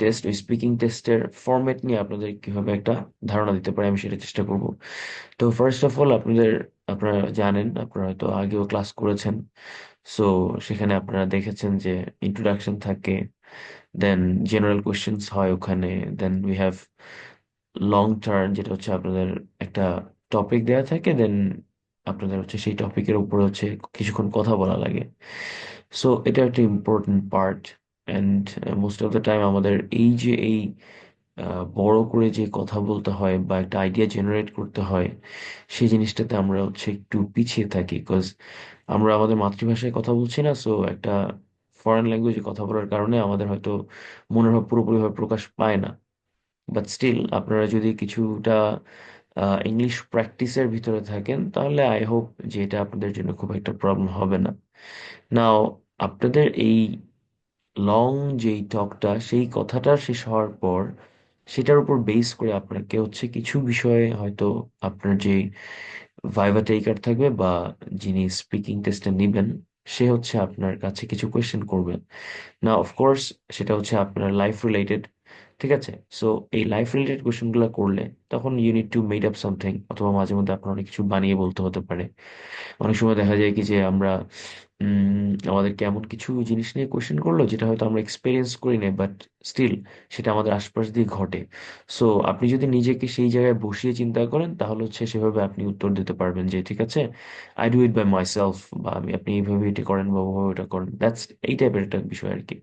Test, ওই speaking টেস্টের format নিয়ে আপনাদের কিভাবে একটা ধারণা দিতে পারি আমি সেটা চেষ্টা করব। তো ফার্স্ট অফ অল আপনারা জানেন, আপনারা হয়তো আগেও ক্লাস করেছেন। সো সেখানে আপনারা দেখেছেন যে ইন্ট্রোডাকশন থাকে, দেন জেনারেল কোয়েশ্চেন্স হয় ওখানে, then we have long turn, যেটা হচ্ছে আপনাদের একটা টপিক দেওয়া থাকে, দেন আপনাদের হচ্ছে সেই টপিকের উপরে হচ্ছে কিছুক্ষণ কথা বলা লাগে। সো এটা একটা important part. And most of the time আমাদের এই বড় করে যে কথা বলতে হয় বা একটা আইডিয়া জেনারেট করতে হয়, সেই জিনিসটাতে আমরা হচ্ছে একটু পিছিয়ে থাকি, বিকজ আমরা আমাদের মাতৃভাষায় কথা বলছি না। সো একটা ফরেন ল্যাঙ্গুয়েজে কথা বলার কারণে আমাদের হয়তো মনের ভাব পুরোপুরিভাবে প্রকাশ পায় না। বাট স্টিল আপনারা যদি কিছুটা ইংলিশ প্র্যাকটিসের ভিতরে থাকেন, তাহলে আই হোপ যে এটা আপনাদের জন্য খুব একটা প্রবলেম হবে না। নাও, আপনাদের এই লং যেই টকটা, সেই কথাটা শেষ হওয়ার পর সেটার উপর বেস করে আপনাকে হচ্ছে কিছু বিষয়ে হয়তো আপনার যে ভাইভা টেকার থাকবে বা যিনি স্পিকিং টেস্টে নিবেন, সে হচ্ছে আপনার কাছে কিছু কোয়েশ্চেন করবে। না, অফকোর্স সেটা হচ্ছে আপনার লাইফ রিলেটেড। ঠিক আছে। সো এই লাইফ রিলেটেড কোয়েশ্চেন গুলো করলে তখন you need to made up something, অথবা মাঝে মধ্যে আপনার অনেক কিছু বানিয়ে বলতে হতে পারে। অনেক সময় দেখা যায় কি যে আমরা আমাদেরকে এমন কিছু জিনিস নিয়ে কোয়েশ্চেন করলো যেটা হয়তো আমরা এক্সপিরিয়েন্স করি না, বাট স্টিল সেটা আমাদের আশপাশ দিয়ে ঘটে। সো আপনি যদি নিজেকে সেই জায়গায় বসিয়ে চিন্তা করেন, তাহলে হচ্ছে সেভাবে আপনি উত্তর দিতে পারবেন যে ঠিক আছে, I do it by myself, বা আপনি এইভাবে এটা করেন বা ওভাবে এটা করেন, দ্যাটস এই টাইপের একটা বিষয় আর কি।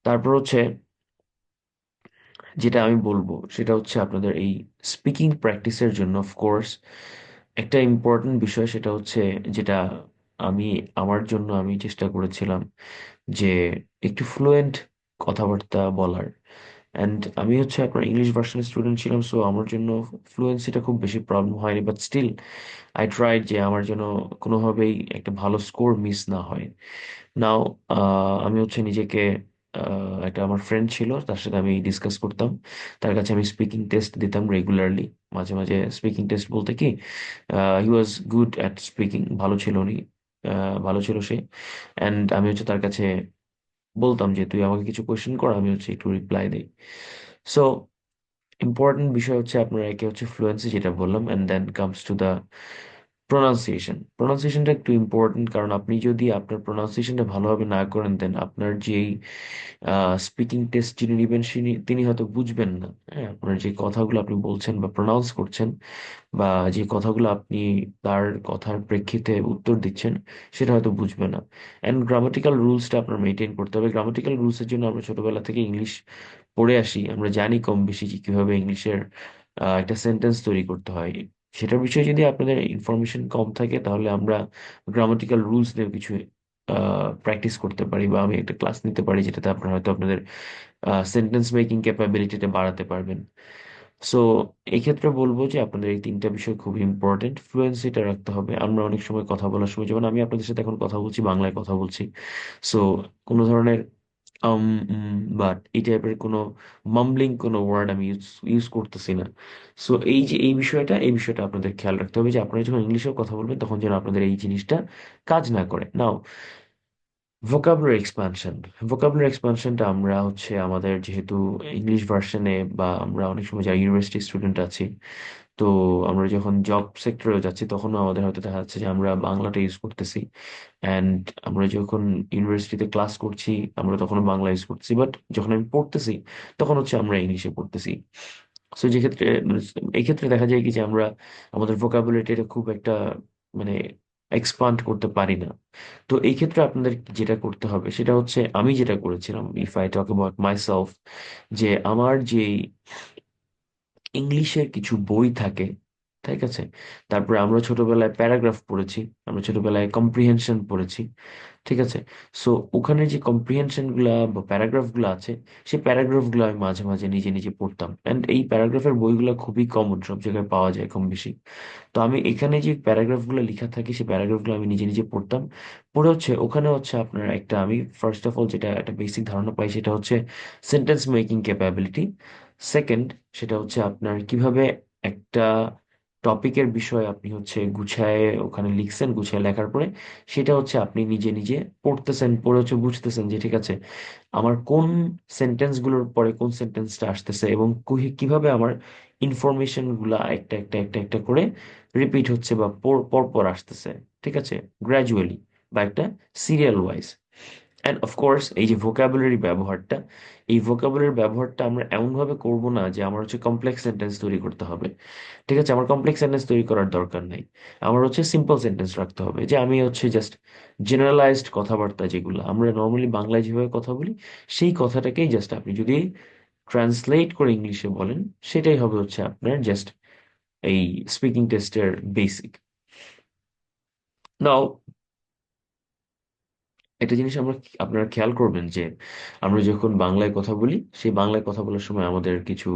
তারপর হচ্ছে যেটা আমি বলবো সেটা হচ্ছে আপনাদের এই স্পিকিং প্র্যাকটিসের জন্য অফকোর্স একটা ইম্পর্টেন্ট বিষয়, সেটা হচ্ছে যেটা আমি আমার জন্য আমি চেষ্টা করেছিলাম যে একটু ফ্লুয়েন্ট কথাবার্তা বলার। অ্যান্ড আমি হচ্ছে আপনার ইংলিশ ভার্সনের স্টুডেন্ট ছিলাম, সো আমার জন্য ফ্লুয়েন্সিটা খুব বেশি প্রবলেম হয়নি, বাট স্টিল আই ট্রাইড যে আমার যেন কোনোভাবেই একটা ভালো স্কোর মিস না হয়। নাও, আমি হচ্ছে নিজেকে একটা আমার ফ্রেন্ড ছিল, তার সাথে আমি ডিসকাস করতাম। তার কাছে আমি স্পিকিং টেস্ট দিতাম রেগুলারলি। মাঝে মাঝে স্পিকিং টেস্ট বলতে কি, হি ওয়াজ গুড অ্যাট স্পিকিং, ভালো ছিল উনি, ভালো ছিল সে। অ্যান্ড আমি হচ্ছে তার কাছে বলতাম যে তুই আমাকে কিছু কোয়েশ্চেন কর, আমি হচ্ছে একটু রিপ্লাই দিই। সো ইম্পর্টেন্ট বিষয় হচ্ছে আপনার একে হচ্ছে ফ্লুয়েন্সি, যেটা বললাম, and then comes to the প্রোনাউন্সিয়েশনটা একটু ইম্পর্টেন্ট, কারণ আপনি যদি আপনার প্রোনাউন্সিয়েশনটা ভালোভাবে না করেন, দেন আপনার যেই স্পিকিং টেস্ট যিনি নেবেন তিনি হয়তো বুঝবেন না। হ্যাঁ, আপনার যে কথাগুলো আপনি বলছেন বা প্রোনাউন্স করছেন, বা যে কথাগুলো আপনি তার কথার প্রেক্ষিতে উত্তর দিচ্ছেন, সেটা হয়তো বুঝবে না। অ্যান্ড গ্রামাটিক্যাল রুলসটা আপনার মেনটেন করতে হবে। গ্রামাটিক্যাল রুলসের জন্য আমরা ছোটবেলা থেকে ইংলিশ পড়ে আসি, আমরা জানি কম বেশি যে কিভাবে ইংলিশের একটা সেন্টেন্স তৈরি করতে হয়। সেটার বিষয়ে যদি আপনাদের ইনফরমেশন কম থাকে, তাহলে আমরা গ্রামাটিক্যাল রুলস নিয়ে কিছু প্র্যাকটিস করতে পারি, বা আমি একটা ক্লাস নিতে পারি যেটাতে আপনারা হয়তো আপনাদের সেন্টেন্স মেকিং ক্যাপাবিলিটিটা বাড়াতে পারবেন। সো এই ক্ষেত্রে বলবো যে আপনাদের এই তিনটা বিষয় খুব ইম্পর্টেন্ট। ফ্লুয়েন্সিটা রাখতে হবে। আমরা অনেক সময় কথা বলার সময়, যেমন আমি আপনাদের সাথে এখন কথা বলছি, বাংলায় কথা বলছি। সো কোনো ধরনের বাট এই টাইপের কোনো মামলিং কোনো ওয়ার্ড আমি ইউজ ইউজ করতেছি না। সো এই বিষয়টা আপনাদের খেয়াল রাখতে হবে যে আপনারা যখন ইংলিশেও কথা বলবেন, তখন যেন আপনাদের এই জিনিসটা কাজ না করে। নাও, ভোকাবুলারি এক্সপানশনটা আমরা হচ্ছে আমাদের যেহেতু ইংলিশ ভার্সনে, বা আমরা অনেক সময় যারা ইউনিভার্সিটি স্টুডেন্ট আছি, তো আমরা যখন জব সেক্টরে যাচ্ছি, তখনও আমাদের হয়তো দেখা যাচ্ছে যে আমরা বাংলাটা ইউজ করতেছি। অ্যান্ড আমরা যখন ইউনিভার্সিটিতে ক্লাস করছি, আমরা তখনও বাংলা ইউজ করতেছি, বাট যখন আমি পড়তেছি, তখন হচ্ছে আমরা ইংলিশে পড়তেছি। সো যে ক্ষেত্রে মানে এই ক্ষেত্রে দেখা যায় কি যে আমরা আমাদের ভোকাবুলারিটা খুব একটা মানে এক্সপান্ড করতে পারি না। তো এই ক্ষেত্রে আপনাদের যেটা করতে হবে সেটা হচ্ছে, আমি যেটা করেছিলাম, if I talk about myself, যে আমার যে ইংলিশের কিছু বই থাকে, ঠিক আছে, তারপরে আমরা ছোটবেলায় প্যারাগ্রাফ পড়েছি, আমরা ছোটবেলায় কম্প্রিহেনশন পড়েছি, ঠিক আছে। সো ওখানে যে কম্প্রিহেনশন গুলা বা প্যারাগ্রাফ গুলো আছে, সেই প্যারাগ্রাফ গুলো আমি মাঝে মাঝে নিজে নিজে পড়তাম। অ্যান্ড এই প্যারাগ্রাফের বইগুলো খুবই কমন, সব জায়গায় পাওয়া যায় কম বেশি। তো আমি এখানে যে প্যারাগ্রাফ গুলো লেখা থাকে, সেই প্যারাগ্রাফ গুলো আমি নিজে নিজে পড়তাম। পড়ে হচ্ছে ওখানে হচ্ছে আপনার একটা, আমি ফার্স্ট অফ অল যেটা একটা বেসিক ধারণা পাই, সেটা হচ্ছে সেন্টেন্স মেকিং ক্যাপাবিলিটি। সেকেন্ড, সেটা হচ্ছে আপনার কিভাবে একটা টপিকের বিষয় আপনি হচ্ছে গুছায় ওখানে লিখছেন, গুছায় লেখার পরে সেটা হচ্ছে আপনি নিজে নিজে পড়তেছেন, পড়ে হচ্ছে বুঝতেছেন যে ঠিক আছে আমার কোন সেন্টেন্স গুলোর পরে কোন সেন্টেন্সটা আসতেছে এবং কিভাবে আমার ইনফরমেশন গুলা একটা একটা একটা একটা করে রিপিট হচ্ছে বা পর পর আসতেছে, ঠিক আছে, গ্র্যাজুয়ালি বা একটা সিরিয়াল ওয়াইজ। অ্যান্ড অফকোর্স এই যে ভোকাবুলারি ব্যবহারটা, এই ভোকাবুলারি ব্যবহারটা আমরা এমনভাবে করব না যে আমার হচ্ছে কমপ্লেক্স সেন্টেন্স তৈরি করতে হবে, ঠিক আছে, আমার কমপ্লেক্স সেন্টেন্স তৈরি করার দরকার নেই। আমার হচ্ছে সিম্পল সেন্টেন্স রাখতে হবে, যে আমি হচ্ছে জাস্ট জেনারেলাইজড কথাবার্তা যেগুলো আমরা নর্মালি বাংলায় যেভাবে কথা বলি সেই কথাটাকেই জাস্ট আপনি যদি ট্রান্সলেট করে ইংলিশে বলেন সেটাই হবে হচ্ছে আপনার জাস্ট এই স্পিকিং টেস্টের বেসিক। নাও একটা জিনিস আপনারা খেয়াল করবেন যে আমরা যখন বাংলায় কথা বলি সেই বাংলায় কথা বলার সময় আমাদের কিছু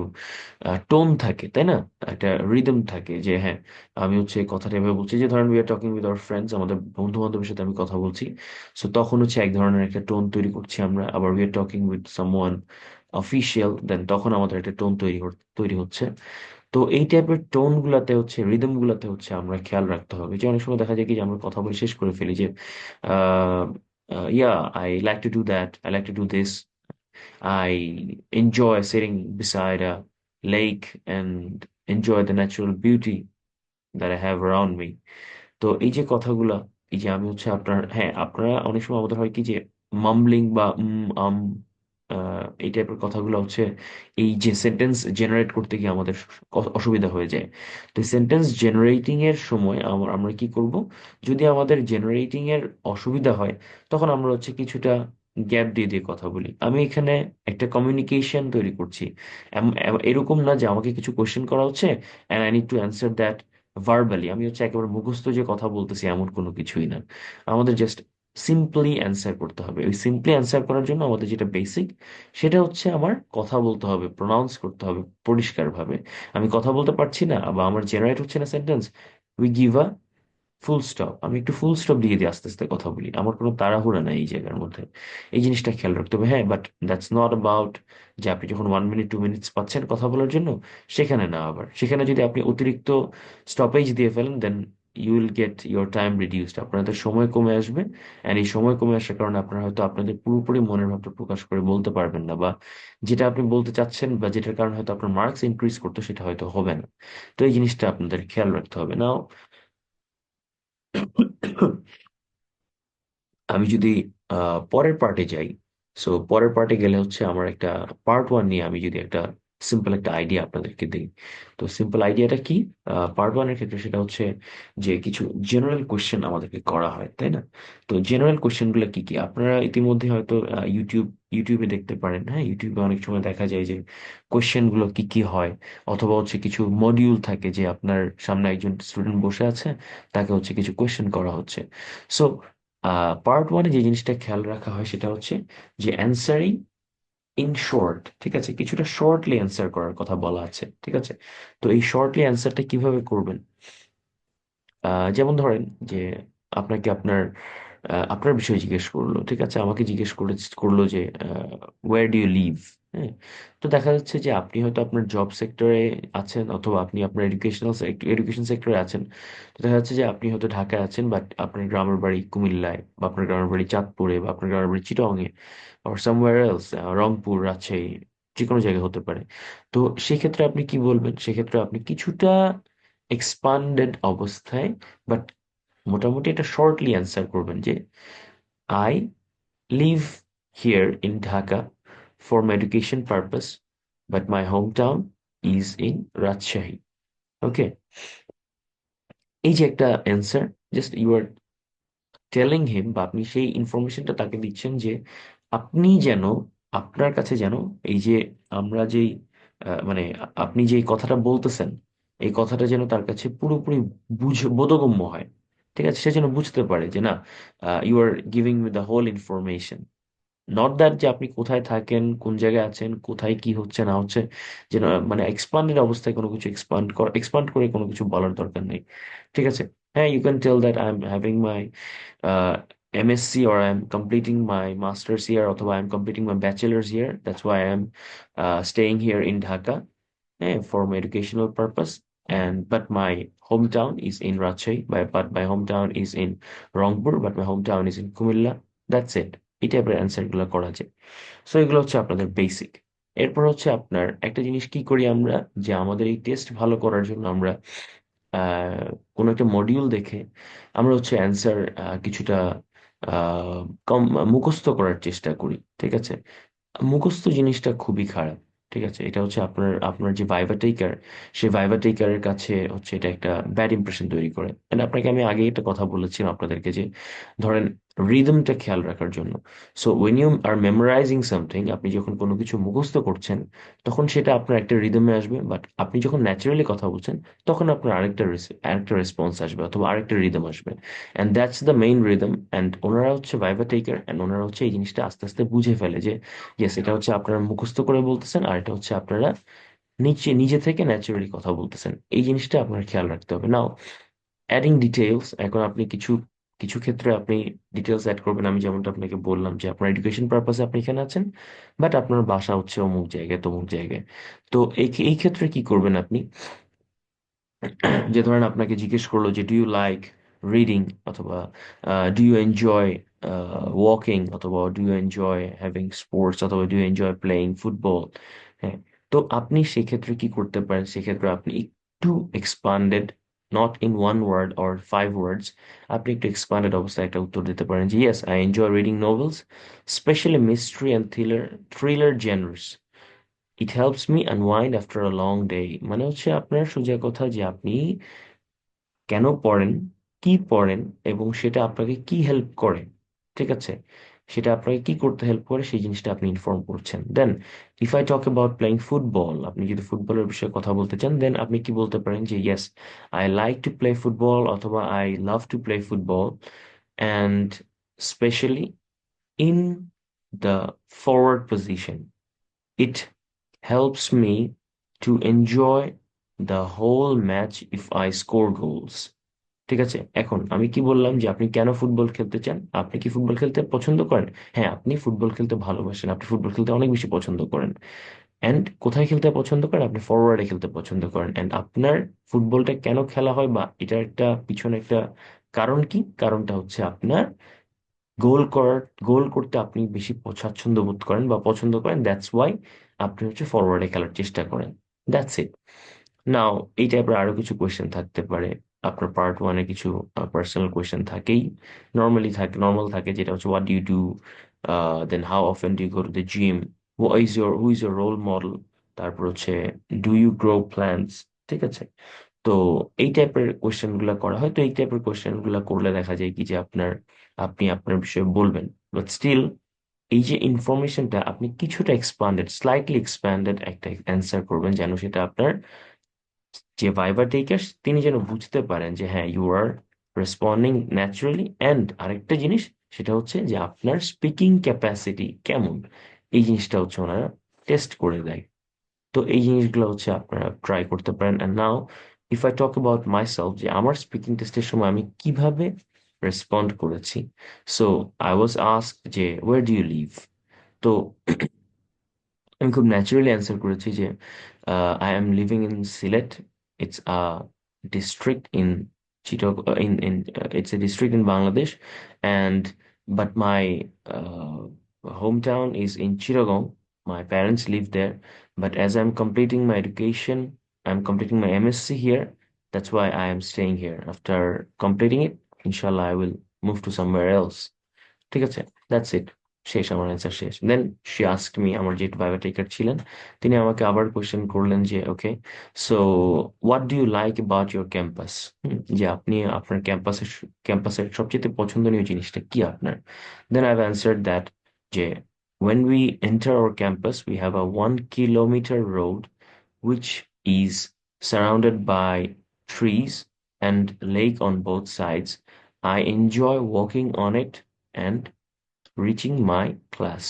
টোন থাকে, তাই না? একটা রিদম থাকে যে হ্যাঁ আমি হচ্ছে কথাটা এভাবে বলছি, যে ধরেন we are talking with our friends, আমাদের বন্ধু বান্ধবের সাথে আমি কথা বলছি, সো তখন হচ্ছে এক ধরনের একটা টোন তৈরি করছি আমরা। আবার we are talking with someone official, then তখন আমাদের একটা টোন তৈরি হচ্ছে। তো এই টাইপের টোন গুলাতে হচ্ছে, রিদম গুলাতে হচ্ছে আমরা খেয়াল রাখতে হবে। যে অনেক সময় দেখা যায় কি যে আমরা কথা বলে শেষ করে ফেলি যে yeah I like to do that, I like to do this, I enjoy sitting beside a lake and enjoy the natural beauty that I have around me. তো এই যে কথাগুলা, এই যে আমি হচ্ছে আপনার, হ্যাঁ আপনারা অনেক সময় আমাদের হয় কি যে মামলিং বা এই টাইপের কথাগুলো হচ্ছে এই যে সেন্টেন্স জেনারেট করতে গিয়ে আমাদের অসুবিধা হয়ে যায়। তো সেন্টেন্স জেনারেটিং এর সময় আমরা কি করব, যদি আমাদের জেনারেটিং এর অসুবিধা হয় তখন আমরা হচ্ছে কিছুটা গ্যাপ দিয়ে দিয়ে কথা বলি। আমি এখানে একটা কমিউনিকেশন তৈরি করছি। এরকম না যে আমাকে কিছু কোশ্চেন করা হচ্ছে and I need to answer that verbally, আমি হচ্ছে একেবারে মুখস্থ যে কথা বলতেছি এমন কোনো কিছুই না। আমাদের জাস্ট সিম্পলি অ্যান্সার করতে হবে। ওই সিম্পলি অ্যান্সার করার জন্য আমাদের যেটা বেসিক সেটা হচ্ছে আমার কথা বলতে হবে, প্রোনাউন্স করতে হবে পরিষ্কারভাবে। আমি কথা বলতে পারছি না বা আমার জেনারেট হচ্ছে না sentence, we give a full stop, আমি একটু ফুল স্টপ দিয়ে দিয়ে আস্তে আস্তে কথা বলি, আমার কোনো তাড়াহুড়া নাই এই জায়গার মধ্যে। এই জিনিসটা খেয়াল রাখতে হবে। হ্যাঁ, বাট দ্যাটস নট অ্যাবাউট যে আপনি যখন 1 মিনিট 2 মিনিটস পাচ্ছেন কথা বলার জন্য সেখানে না, আবার সেখানে যদি আপনি অতিরিক্ত স্টপেজ দিয়ে ফেলেন then you will get your time reduced, আপনাদের সময় কমে আসবে। অ্যান্ড এই সময় কমে আসার কারণে আপনারা হয়তো আপনাদের পুরোপুরি মনের ভাবটা প্রকাশ করে বলতে পারবেন না, বা যেটা আপনি বলতে চাচ্ছেন বা যেটার কারণে হয়তো আপনার মার্কস ইনক্রিজ করতো সেটা হয়তো হবে না। তো এই জিনিসটা আপনাদের খেয়াল রাখতে হবে। নাও আমি যদি পরের পার্টে যাই, সো পরের পার্টে গেলে হচ্ছে আমার একটা পার্ট 1 নিয়ে আমি যদি একটা সিম্পল একটা আইডিয়া আপনাদেরকে দিই। তো সিম্পল আইডিয়াটা কি? পার্ট 1 এর ক্ষেত্রে সেটা হচ্ছে যে কিছু জেনারেল কোশ্চেন আমাদেরকে করা হয়, তাই না? তো জেনারেল কোশ্চেন গুলো কি কি আপনারা ইতিমধ্যে হয়তো ইউটিউবে দেখতে পারেন। হ্যাঁ, ইউটিউবে অনেক সময় দেখা যায় যে কোশ্চেন গুলো কি কি হয়, অথবা হচ্ছে কিছু মডিউল থাকে যে আপনার সামনে একজন স্টুডেন্ট বসে আছে, তাকে হচ্ছে কিছু কোশ্চেন করা হচ্ছে। সো পার্ট 1-এ যে জিনিসটা খেয়াল রাখা হয় সেটা হচ্ছে যে অ্যান্সারিং ইন শর্ট, ঠিক আছে, কিছুটা শর্টলি অ্যান্সার করার কথা বলা আছে, ঠিক আছে। তো এই শর্টলি অ্যান্সারটা কিভাবে করবেন? যেমন ধরেন যে আপনাকে আপনার বিষয়ে জিজ্ঞেস করলো, ঠিক আছে, আমাকে করলো যে ওয়ার ডু ইউ লিভ। হ্যাঁ, তো দেখা যাচ্ছে যে আপনি হয়তো আপনার জব সেক্টরে আছেন অথবা আপনি আপনার এডুকেশন সেক্টরে আছেন। তো দেখা যাচ্ছে যে আপনি হয়তো ঢাকায় আছেন বাট আপনার গ্রামের বাড়ি কুমিল্লায়, বা আপনার গ্রামের বাড়ি চাঁদপুরে, বা আপনার গ্রামের বাড়ি চিটাগাংয়ে, আর সামওয়্যার এলস, রংপুর, রাজশাহী, যে কোনো জায়গায় হতে পারে। তো সেক্ষেত্রে আপনি কি বলবেন? সেক্ষেত্রে আপনি কিছুটা এক্সপান্ডেড অবস্থায় বাট মোটামুটি এটা শর্টলি অ্যান্সার করবেন যে I live here in Dhaka for my education purpose, but my home town is in Rajshahi. Okay, এই যে একটা answer, just you are telling him, বা আপনি সেই ইনফরমেশনটা তাকে দিচ্ছেন যে আপনি যেন, আপনার কাছে যেন এই যে আমরা যেই মানে আপনি যে কথাটা বলতেছেন এই কথাটা যেন তার কাছে পুরোপুরি বোধগম্য হয়, ঠিক আছে, সে যেন বুঝতে পারে যে না, you are giving me the whole information, not that যে আপনি কোথায় থাকেন, কোন জায়গায় আছেন, কোথায় কি হচ্ছে না হচ্ছে, যেন মানে এক্সপান্ডেড অবস্থায় কোনো কিছু এক্সপান্ড করে কোনো কিছু বলার দরকার নেই, ঠিক আছে। হ্যাঁ, you can tell that I am having my MSc, or I'm completing my master's here, অথবা I'm completing my bachelor's here. That's why I'm staying here in Dhaka, for my educational purpose. And but my hometown is in Rajshahi, but my hometown is in Rangpur, but my hometown is in Kumilla. That's it. এই টাইপের answer গুলো করা যায়। So এগুলো হচ্ছে আপনাদের basic. এরপর হচ্ছে আপনার একটা জিনিস কি করি আমরা, যে আমাদের এই টেস্ট ভালো করার জন্য আমরা আহ কোনো একটা মডিউল দেখে আমরা হচ্ছে অ্যান্সার কিছুটা কম মুখস্থ করার চেষ্টা করি। ঠিক আছে, মুখস্থ জিনিসটা খুবই খারাপ। ঠিক আছে, এটা হচ্ছে আপনার আপনার যে ভাইভা টেকার, সেই ভাইভা টেকারের কাছে হচ্ছে এটা একটা ব্যাড ইমপ্রেশন তৈরি করে। And আপনাকে আমি আগে একটা কথা বলেছিলাম আপনাদেরকে যে ধরেন রিদমটা খেয়াল রাখার জন্য। So when you are memorising something, আপনি যখন কোনো কিছু মুখস্থ করছেন তখন সেটা আপনার একটা রিদমে আসবে, বাট আপনি যখন ন্যাচারালি কথা বলছেন তখন আপনার আরেকটা রেসপন্স আসবে অথবা আরেকটা রিদম আসবে। And that's the main rhythm. And ওনারা হচ্ছে ভাইভা টেকার, অ্যান্ড ওনারা হচ্ছে এই জিনিসটা আস্তে আস্তে বুঝে ফেলে যে ইয়েস, এটা হচ্ছে আপনারা মুখস্থ করে বলতেছেন, আর এটা হচ্ছে আপনারা নিজে থেকে ন্যাচারালি কথা বলতেছেন। এই জিনিসটা আপনার খেয়াল রাখতে হবে। নাও অ্যাডিং ডিটেলস, এখন আপনি কিছু কিছু ক্ষেত্রে আপনি ডিটেলস অ্যাড করবেন। আমি যেমনটা আপনাকে বললাম যে আপনার এডুকেশন পারপাসে আপনি এখানে আছেন, বাট আপনার বাসা হচ্ছে অমুক জায়গায় তমুক জায়গায়। তো এই ক্ষেত্রে কি করবেন আপনি, যে ধরেন আপনাকে জিজ্ঞেস করলো যে ডু ইউ লাইক রিডিং, অথবা ডু ইউ এনজয় ওয়াকিং, অথবা do you enjoy having sports, অথবা do you enjoy playing football. হ্যাঁ, তো আপনি সেক্ষেত্রে কি করতে পারেন, সেক্ষেত্রে আপনি একটু expanded, not in one word or 5 words, আপনি একটু এক্সপান্ডেড অবস্থায় একটা উত্তর দিতে পারেন যে yes, I enjoy reading novels, specially mystery and thriller genres. It helps me unwind after a long day. মানে হচ্ছে আপনার সোজা কথা যে আপনি কেন পড়েন, কি পড়েন, এবং সেটা আপনাকে কি হেল্প করে। ঠিক আছে, সেটা আপনাকে কি করতে হেল্প করে সেই জিনিসটা আপনি ইনফর্ম করছেন। Then if I talk about playing football, আপনি যদি ফুটবলের বিষয়ে কথা বলতে চান, দেন আপনি কি বলতে পারেন যে yes, I like to play football, অথবা I love to play football, and specially in the forward position, it helps me to enjoy the whole match if I score goals. ঠিক আছে, এখন আমি কি বললাম যে আপনি কেন ফুটবল খেলতে চান, আপনি কি ফুটবল খেলতে পছন্দ করেন? হ্যাঁ, আপনি ফুটবল খেলতে ভালোবাসেন, আপনি ফুটবল খেলতে অনেক বেশি পছন্দ করেন। এন্ড কোথায় খেলতে পছন্দ করেন? আপনি ফরওয়ার্ডে খেলতে পছন্দ করেন। এন্ড আপনার ফুটবলটা কেন খেলা হয়, বা এটার একটা পিছনে একটা কারণ কি, কারণটা হচ্ছে আপনার গোল করার গোল করতে আপনি বেশি স্বাচ্ছন্দ্য বোধ করেন বা পছন্দ করেন, দ্যাটস ওয়াই আপনি হচ্ছে ফরওয়ার্ডে খেলার চেষ্টা করেন। That's it. নাও এই টাইপের আরো কিছু কোয়েশ্চেন থাকতে পারে। আপনার পার্ট 1-এ কিছু পার্সোনাল কোয়েশ্চেন থাকেই, নর্মাল থাকে, যেটা হচ্ছে what do you do, then how often do you go to the gym, who is your role model, তারপর হচ্ছে ডু ইউ গ্রো প্ল্যান্টস। ঠিক আছে, তো এই টাইপের কোয়েশ্চেন গুলা করা হয়। তো এই টাইপের কোয়েশ্চেন গুলা করলে দেখা যায় কি যে আপনি আপনার বিষয়ে বলবেন, বাট স্টিল এই যে ইনফরমেশনটা আপনি কিছুটা স্লাইটলি এক্সপ্যান্ডেড একটা অ্যান্সার করবেন, যেন সেটা আপনার যে ভাইবা টেকার তিনি যেন বুঝতে পারেন যে হ্যাঁ, you are responding naturally. And আরেকটা জিনিস, সেটা হচ্ছে যে আপনার স্পিকিং ক্যাপাসিটি কেমন, এই জিনিসটা হচ্ছে ওনারা টেস্ট করে দেয়। তো এই জিনিসগুলো হচ্ছে আপনারা ট্রাই করতে পারেন। And now if I talk about myself, যে আমার স্পিকিং টেস্টের সময় আমি কিভাবে রেসপন্ড করেছি। সো আই ওয়াজ আস্কড যে ওয়ার ডু ইউ লিভ। তো আমি খুব ন্যাচারালি অ্যান্সার করেছি যে I am living in Sylhet, it's a district in Chittagong in it's a district in Bangladesh, and but my hometown is in Chittagong. My parents live there, but as I'm completing my education, I'm completing my MSc here. That's why I am staying here. After completing it, inshallah, I will move to somewhere else. ঠিক আছে, that's it. শেষ, আমার answer শেষ। Then she asked me, আমার যে বায়োটেকার ছিলেন তিনি আমাকে আবার কোয়েশ্চেন করলেন যে okay, so what do you like about your campus, যে আপনি আপনার ক্যাম্পাসের সবচেয়ে পছন্দনীয় জিনিসটা কি আপনার। Then I have answered that যে when we enter our campus we have a 1 kilometer road which is surrounded by trees and lake on both sides. I enjoy walking on it and reaching my class.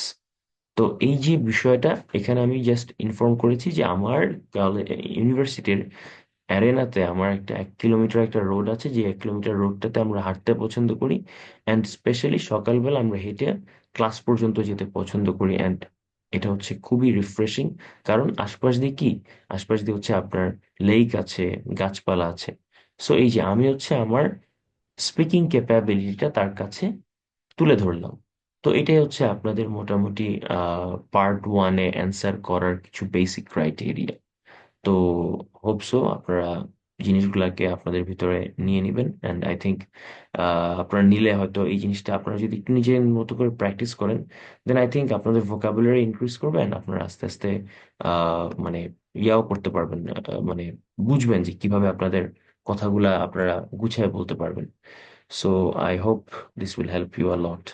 তো এই যে বিষয়টা এখানে আমি just inform করেছি যে আমার ইউনিভার্সিটির অ্যারেনাতে আমার একটা 1 কিলোমিটার একটা রোড আছে, যে 1 কিলোমিটার রোডটাতে আমরা হাঁটতে পছন্দ করি। অ্যান্ড স্পেশালি সকালবেলা আমরা হেঁটে ক্লাস পর্যন্ত যেতে পছন্দ করি। অ্যান্ড এটা হচ্ছে খুবই রিফ্রেশিং, কারণ আশপাশ দিয়ে হচ্ছে আপনার লেক আছে, গাছপালা আছে। সো এই যে আমি হচ্ছে আমার স্পিকিং ক্যাপাবিলিটিটা তার কাছে তুলে ধরলাম। তো এটাই হচ্ছে আপনাদের মোটামুটি পার্ট 1-এ অ্যান্সার করার কিছু বেসিক ক্রাইটেরিয়া। তো হোপসো আপনারা জিনিসগুলোকে আপনাদের ভিতরে নিয়ে নেবেন, অ্যান্ড আই থিঙ্ক আপনারা নিলে হয়তো এই জিনিসটা আপনারা যদি একটু নিজের মতো করে প্র্যাকটিস করেন, দেন আই থিঙ্ক আপনাদের ভোকাবুলারি ইনক্রিজ করবেন, আপনারা আস্তে আস্তে মানে ইয়াও করতে পারবেন, মানে বুঝবেন যে কিভাবে আপনাদের কথাগুলা আপনারা গুছিয়ে বলতে পারবেন। So I hope this will help you a lot.